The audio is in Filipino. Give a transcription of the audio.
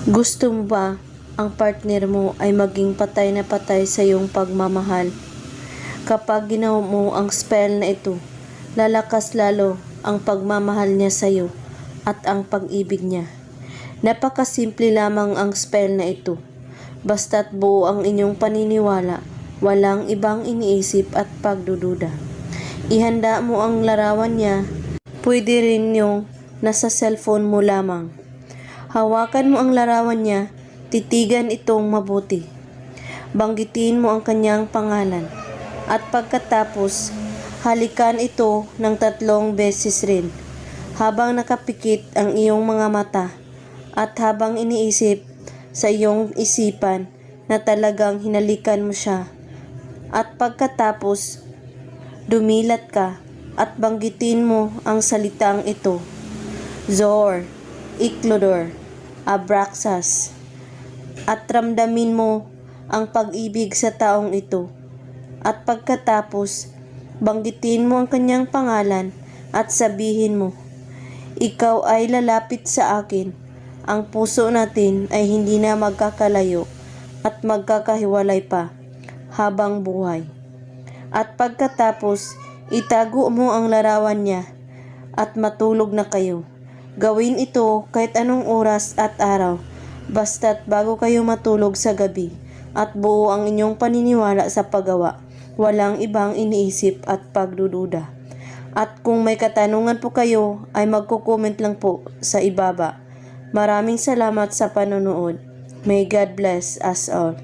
Gusto mo ba ang partner mo ay maging patay na patay sa iyong pagmamahal? Kapag ginawa mo ang spell na ito, lalakas lalo ang pagmamahal niya sa iyo at ang pag-ibig niya. Napakasimple lamang ang spell na ito. Basta't buo ang inyong paniniwala, walang ibang iniisip at pagdududa. Ihanda mo ang larawan niya. Pwede rin yung nasa cellphone mo lamang. Hawakan mo ang larawan niya, titigan itong mabuti. Banggitin mo ang kanyang pangalan. At pagkatapos, halikan ito ng 3 beses rin. Habang nakapikit ang iyong mga mata at habang iniisip sa iyong isipan na talagang hinalikan mo siya. At pagkatapos, dumilat ka at banggitin mo ang salitang ito. Zor, Iklodor, Abraxas, at ramdamin mo ang pag-ibig sa taong ito. At pagkatapos, banggitin mo ang kanyang pangalan at sabihin mo, ikaw ay lalapit sa akin. Ang puso natin ay hindi na magkakalayo at magkakahiwalay pa habang buhay. At pagkatapos, itago mo ang larawan niya at matulog na kayo. Gawin ito kahit anong oras at araw, basta't bago kayo matulog sa gabi at buo ang inyong paniniwala sa paggawa, walang ibang iniisip at pagdududa. At kung may katanungan po kayo ay magko-comment lang po sa ibaba. Maraming salamat sa panonood. May God bless us all.